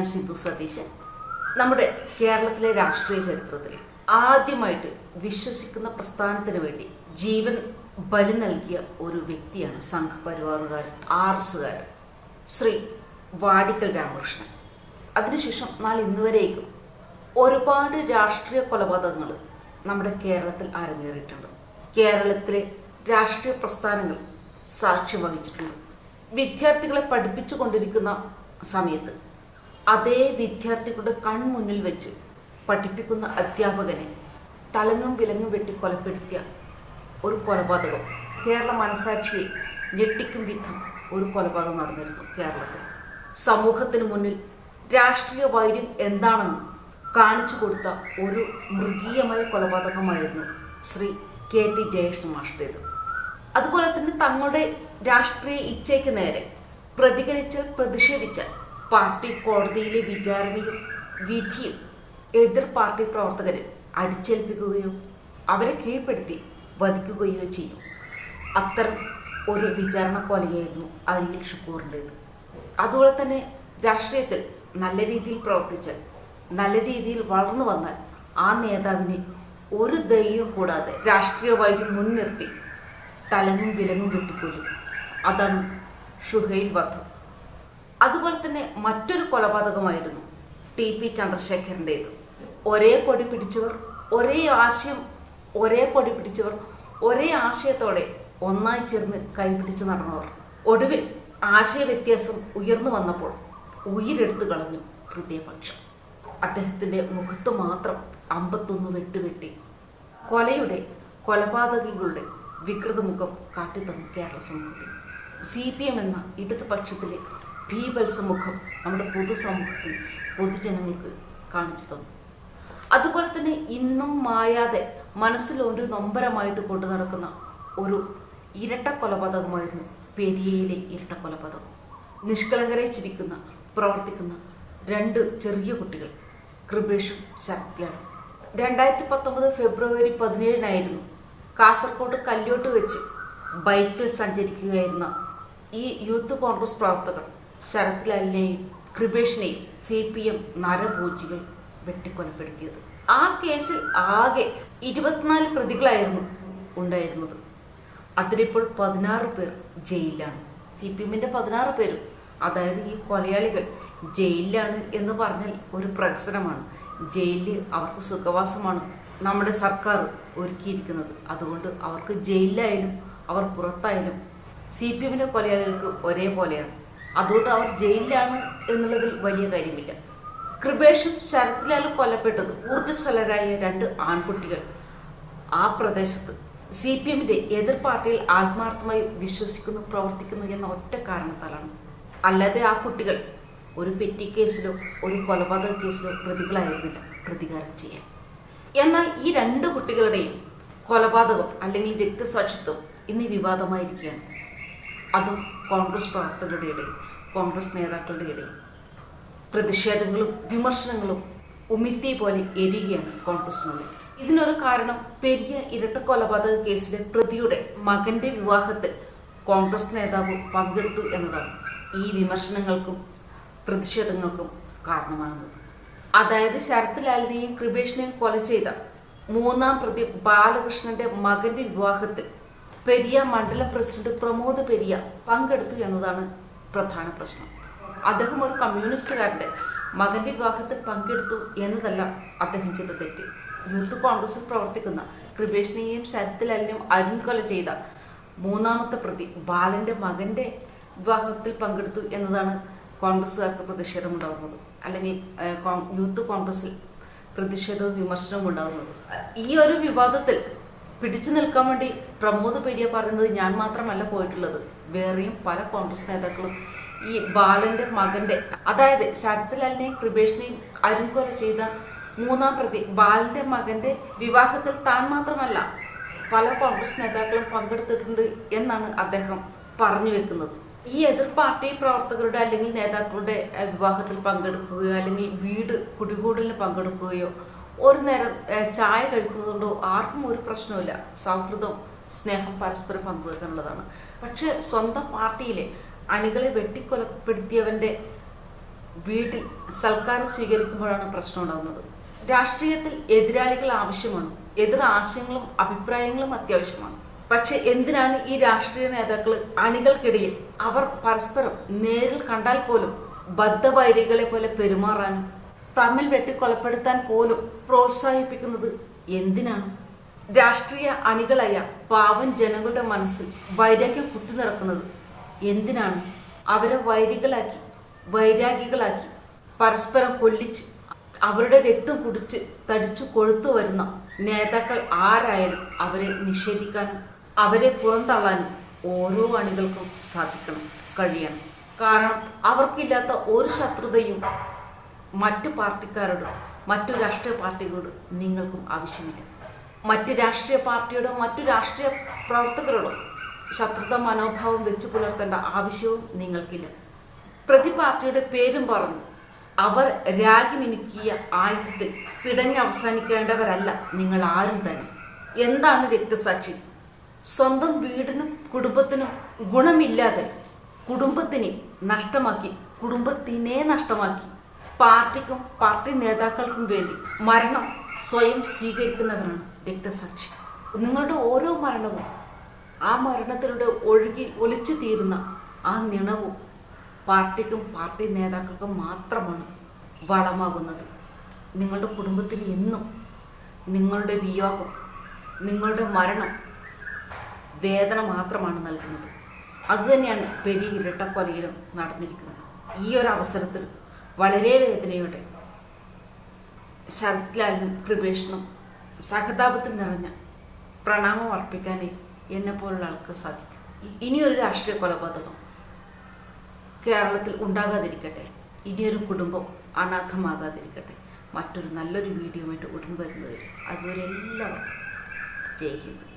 ഞാൻ സിന്ധു സതീശൻ. നമ്മുടെ കേരളത്തിലെ രാഷ്ട്രീയ ചരിത്രത്തിൽ ആദ്യമായിട്ട് വിശ്വസിക്കുന്ന പ്രസ്ഥാനത്തിന് വേണ്ടി ജീവൻ ബലി നൽകിയ ഒരു വ്യക്തിയാണ് സംഘപരിവാറുകാരൻ, ആർഎസ്സുകാരൻ ശ്രീ വാടിക്കൽ രാമകൃഷ്ണൻ. അതിനുശേഷം ഇന്നുവരേക്കും ഒരുപാട് രാഷ്ട്രീയ കൊലപാതകങ്ങൾ നമ്മുടെ കേരളത്തിൽ അരങ്ങേറിയിട്ടുണ്ട്. കേരളത്തിലെ രാഷ്ട്രീയ പ്രസ്ഥാനങ്ങൾ സാക്ഷ്യം വഹിച്ചിട്ടുണ്ട്. വിദ്യാർത്ഥികളെ പഠിപ്പിച്ചു കൊണ്ടിരിക്കുന്ന സമയത്ത് അതേ വിദ്യാർത്ഥികളുടെ കൺമുന്നിൽ വെച്ച് പഠിപ്പിക്കുന്ന അധ്യാപകനെ തലങ്ങും വിലങ്ങും വെട്ടി കൊലപ്പെടുത്തിയ ഒരു കൊലപാതകം, കേരള മനസാക്ഷിയെ ഞെട്ടിക്കും വിധം ഒരു കൊലപാതകം നടന്നിരുന്നു കേരളത്തിൽ. സമൂഹത്തിന് മുന്നിൽ രാഷ്ട്രീയ വൈര്യം എന്താണെന്ന് കാണിച്ചു കൊടുത്ത ഒരു മൃഗീയമായ കൊലപാതകമായിരുന്നു ശ്രീ KT ജയകൃഷ്ണൻ മാഷ്ടേത്. അതുപോലെ തന്നെ തങ്ങളുടെ രാഷ്ട്രീയ ഇച്ഛയ്ക്ക് നേരെ പ്രതിഷേധിച്ച പാർട്ടി കോടതിയിലെ വിചാരണയും വിധിയും എതിർ പാർട്ടി പ്രവർത്തകരെ അടിച്ചേൽപ്പിക്കുകയോ അവരെ കീഴ്പ്പെടുത്തി വധിക്കുകയോ ചെയ്യും. അത്തരം ഒരു വിചാരണ കൊലയായിരുന്നു അനിൽ ഷുക്കൂറിൻ്റേത്. അതുപോലെ തന്നെ രാഷ്ട്രീയത്തിൽ നല്ല രീതിയിൽ പ്രവർത്തിച്ചാൽ, നല്ല രീതിയിൽ വളർന്നു വന്നാൽ ആ നേതാവിനെ ഒരു ദയവും കൂടാതെ രാഷ്ട്രീയ വൈര്യം മുൻനിർത്തി തലങ്ങും വിലങ്ങും വെട്ടിക്കൊല്ലും. അതാണ് ഷുഹൈൽ വധം. അതുപോലെ തന്നെ മറ്റൊരു കൊലപാതകമായിരുന്നു TP ചന്ദ്രശേഖരൻ്റേത്. ഒരേ കൊടി പിടിച്ചവർ, ഒരേ ആശയത്തോടെ ഒന്നായി ചേർന്ന് കൈപിടിച്ച് നടന്നവർ. ഒടുവിൽ ആശയവ്യത്യാസം ഉയർന്നു വന്നപ്പോൾ ഉയിരെടുത്തു കളഞ്ഞു ഹൃദയപക്ഷം. അദ്ദേഹത്തിൻ്റെ മുഖത്ത് മാത്രം 51 വെട്ടുവെട്ടി കൊലപാതകികളുടെ വികൃതമുഖം കാട്ടിത്തന്നു കേരള സമൂഹത്തിൽ. CPM എന്ന ഇടതുപക്ഷത്തിലെ ഭീഭത്സമുഖം നമ്മുടെ പൊതുസമൂഹത്തിൽ പൊതുജനങ്ങൾക്ക് കാണിച്ചു തന്നു. അതുപോലെ തന്നെ ഇന്നും മായാതെ മനസ്സിൽ ഒരു നൊമ്പരമായിട്ട് കൊണ്ടു നടക്കുന്ന ഒരു ഇരട്ട കൊലപാതകമായിരുന്നു പെരിയയിലെ ഇരട്ട കൊലപാതകം. നിഷ്കളങ്കരെ ചിരിക്കുന്ന പ്രവർത്തിക്കുന്ന 2 ചെറിയ കുട്ടികൾ, കൃപേഷും ശരത്ലാലും. 2019 ഫെബ്രുവരി 17 കാസർഗോഡ് കല്യോട്ട് വെച്ച് ബൈക്കിൽ സഞ്ചരിക്കുകയായിരുന്ന ഈ യൂത്ത് കോൺഗ്രസ് പ്രവർത്തകർ ശരത്ലാലിനെയും കൃപേഷിനെയും CPM നരഭോജികൾ വെട്ടിക്കൊലപ്പെടുത്തിയത്. ആ കേസിൽ ആകെ 24 പ്രതികളായിരുന്നു ഉണ്ടായിരുന്നത്. അതിലിപ്പോൾ 16 പേർ ജയിലിലാണ്. CPMൻ്റെ 16 പേരും, അതായത് ഈ കൊലയാളികൾ ജയിലിലാണ് എന്ന് പറഞ്ഞാൽ ഒരു പ്രഹസനമാണ്. ജയിലിൽ അവർക്ക് സുഖവാസമാണ് നമ്മുടെ സർക്കാർ ഒരുക്കിയിരിക്കുന്നത്. അതുകൊണ്ട് അവർക്ക് ജയിലിലായാലും അവർ പുറത്തായാലും CPMൻ്റെ കൊലയാളികൾക്ക് ഒരേപോലെയാണ്. അതുകൊണ്ട് അവർ ജയിലിലാണ് എന്നുള്ളതിൽ വലിയ കാര്യമില്ല. കൃപേഷും ശരത്ലാലും കൊല്ലപ്പെട്ടത് ഊർജ്ജസ്വലരായ 2 ആൺകുട്ടികൾ ആ പ്രദേശത്ത് CPMൻ്റെ എതിർ പാർട്ടിയിൽ ആത്മാർത്ഥമായി വിശ്വസിക്കുന്നു, പ്രവർത്തിക്കുന്നു എന്ന ഒറ്റ കാരണത്താലാണ്. അല്ലാതെ ആ കുട്ടികൾ ഒരു പെറ്റി കേസിലോ ഒരു കൊലപാതക കേസിലോ പ്രതികളായിരുന്നില്ല പ്രതികാരം ചെയ്യാൻ. എന്നാൽ ഈ 2 കുട്ടികളുടെയും കൊലപാതകം അല്ലെങ്കിൽ രക്തസാക്ഷിത്വം ഇന്ന് വിവാദമായിരിക്കുകയാണ്. അതും കോൺഗ്രസ് പ്രവർത്തകരുടെ ഇടയിൽ, കോൺഗ്രസ് നേതാക്കളുടെ ഇടയിൽ പ്രതിഷേധങ്ങളും വിമർശനങ്ങളും ഉമിത്തി പോലെ എരിയുകയാണ് കോൺഗ്രസിനുള്ളിൽ. ഇതിനൊരു കാരണം പെരിയ ഇരട്ട കൊലപാതക കേസിലെ പ്രതിയുടെ മകൻ്റെ വിവാഹത്തിൽ കോൺഗ്രസ് നേതാവ് പങ്കെടുത്തു എന്നതാണ് ഈ വിമർശനങ്ങൾക്കും പ്രതിഷേധങ്ങൾക്കും കാരണമാകുന്നത്. അതായത് ശരത്ലാലിനെയും കൃപേഷിനെയും കൊല ചെയ്ത 3-ാം പ്രതി ബാലകൃഷ്ണന്റെ മകന്റെ വിവാഹത്തിൽ പെരിയ മണ്ഡലം പ്രസിഡന്റ് പ്രമോദ് പെരിയ പങ്കെടുത്തു എന്നതാണ് പ്രധാന പ്രശ്നം. അദ്ദേഹം ഒരു കമ്മ്യൂണിസ്റ്റുകാരൻ്റെ മകന്റെ വിവാഹത്തിൽ പങ്കെടുത്തു എന്നതല്ല അദ്ദേഹം ചെയ്ത തെറ്റ്. യൂത്ത് കോൺഗ്രസിൽ പ്രവർത്തിക്കുന്ന കൃപേഷിനെയും ശരത്ലാലിനെയും അരുൺകൊല ചെയ്ത 3-ാമത്തെ പ്രതി ബാലന്റെ മകന്റെ വിവാഹത്തിൽ പങ്കെടുത്തു എന്നതാണ് കോൺഗ്രസ്സുകാർക്ക് പ്രതിഷേധമുണ്ടാകുന്നത്, അല്ലെങ്കിൽ യൂത്ത് കോൺഗ്രസിൽ പ്രതിഷേധവും വിമർശനവും ഉണ്ടാകുന്നത്. ഈ ഒരു വിവാദത്തിൽ പിടിച്ചു നിൽക്കാൻ വേണ്ടി പ്രമോദ് പെരിയ പറയുന്നത് ഞാൻ മാത്രമല്ല പോയിട്ടുള്ളത്, വേറെയും പല കോൺഗ്രസ് നേതാക്കളും ഈ ബാലന്റെ മകന്റെ, അതായത് ശരത്ലാലിനെയും കൃപേഷിനെയും അരുൺകൊല ചെയ്ത 3-ാം പ്രതി ബാലന്റെ മകന്റെ വിവാഹത്തിൽ താൻ മാത്രമല്ല പല കോൺഗ്രസ് നേതാക്കളും പങ്കെടുത്തിട്ടുണ്ട് എന്നാണ് അദ്ദേഹം പറഞ്ഞു വെക്കുന്നത്. ഈ എതിർ പാർട്ടി പ്രവർത്തകരുടെ അല്ലെങ്കിൽ നേതാക്കളുടെ വിവാഹത്തിൽ പങ്കെടുക്കുകയോ അല്ലെങ്കിൽ വീട് കുടികൂടലിന് പങ്കെടുക്കുകയോ ഒരു നേരം ചായ കഴിക്കുന്നതുകൊണ്ടോ ആർക്കും ഒരു പ്രശ്നമില്ല. സൗഹൃദം, സ്നേഹം പരസ്പരം പങ്കുവെക്കാനുള്ളതാണ്. പക്ഷെ സ്വന്തം പാർട്ടിയിലെ അണികളെ വെട്ടിക്കൊലപ്പെടുത്തിയവൻ്റെ വീട്ടിൽ സൽക്കാരം സ്വീകരിക്കുമ്പോഴാണ് പ്രശ്നം ഉണ്ടാകുന്നത്. രാഷ്ട്രീയത്തിൽ എതിരാളികൾ ആവശ്യമാണ്, എതിർ ആശയങ്ങളും അഭിപ്രായങ്ങളും അത്യാവശ്യമാണ്. പക്ഷെ എന്തിനാണ് ഈ രാഷ്ട്രീയ നേതാക്കൾ അണികൾക്കിടയിൽ അവർ പരസ്പരം നേരിൽ കണ്ടാൽ പോലും ബദ്ധവൈരികളെ പോലെ പെരുമാറാനും തമ്മിൽ വെട്ടിക്കൊലപ്പെടുത്താൻ പോലും പ്രോത്സാഹിപ്പിക്കുന്നത് എന്തിനാണ്? രാഷ്ട്രീയ അണികളായ പാവം ജനങ്ങളുടെ മനസ്സിൽ വൈരാഗ്യം കുത്തി നിറക്കുന്നത് എന്തിനാണ്? അവരെ വൈരാഗികളാക്കി പരസ്പരം കൊല്ലിച്ച് അവരുടെ രക്തം കുടിച്ച് തടിച്ചു കൊഴുത്തു വരുന്ന നേതാക്കൾ ആരായാലും അവരെ നിഷേധിക്കാനും അവരെ പുറന്തള്ളാനും ഓരോ അണികൾക്കും കഴിയണം. കാരണം അവർക്കില്ലാത്ത ഒരു ശത്രുതയും മറ്റു പാർട്ടിക്കാരോട്, മറ്റു രാഷ്ട്രീയ പാർട്ടികളോട് നിങ്ങൾക്കും ആവശ്യമില്ല. മറ്റ് രാഷ്ട്രീയ പാർട്ടിയോടോ മറ്റു രാഷ്ട്രീയ പ്രവർത്തകരോടോ ശത്രുത മനോഭാവം വെച്ചു പുലർത്തേണ്ട ആവശ്യവും നിങ്ങൾക്കില്ല. പ്രതി പാർട്ടിയുടെ പേരും പറഞ്ഞു അവർ രാഗിമിനുക്കിയ ആയുധത്തിൽ പിടഞ്ഞവസാനിക്കേണ്ടവരല്ല നിങ്ങൾ ആരും തന്നെ. എന്താണ് രക്തസാക്ഷി? സ്വന്തം വീടിനും കുടുംബത്തിനും ഗുണമില്ലാതെ കുടുംബത്തിനെ നഷ്ടമാക്കി പാർട്ടിക്കും പാർട്ടി നേതാക്കൾക്കും വേണ്ടി മരണം സ്വയം സ്വീകരിക്കുന്നവരാണ് രക്തസാക്ഷി. നിങ്ങളുടെ ഓരോ മരണവും ആ മരണത്തിലൂടെ ഒലിച്ചു തീരുന്ന ആ നിണവും പാർട്ടിക്കും പാർട്ടി നേതാക്കൾക്കും മാത്രമാണ് വളമാകുന്നത്. നിങ്ങളുടെ കുടുംബത്തിന് എന്നും നിങ്ങളുടെ വിയോഗം, നിങ്ങളുടെ മരണം വേദന മാത്രമാണ് നൽകുന്നത്. അതുതന്നെയാണ് പെരിയ ഇരട്ടക്കൊലയിലും നടന്നിരിക്കുന്നത്. ഈ ഒരു അവസരത്തിൽ വളരെ വേദനയോടെ ശരത് ലാലിനും കൃപേഷിനും സഹതാപത്തിൽ നിറഞ്ഞ പ്രണാമം അർപ്പിക്കാനേ എന്നെപ്പോലുള്ള ആൾക്ക് സാധിക്കും. ഇനിയൊരു രാഷ്ട്രീയ കൊലപാതകം കേരളത്തിൽ ഉണ്ടാകാതിരിക്കട്ടെ. ഇനിയൊരു കുടുംബം അനാഥമാകാതിരിക്കട്ടെ. മറ്റൊരു നല്ലൊരു വീഡിയോയുമായിട്ട് ഉടൻ വരുന്നവരും അതുവരെ എല്ലാവർക്കും ജയ് ഹിന്ദ്.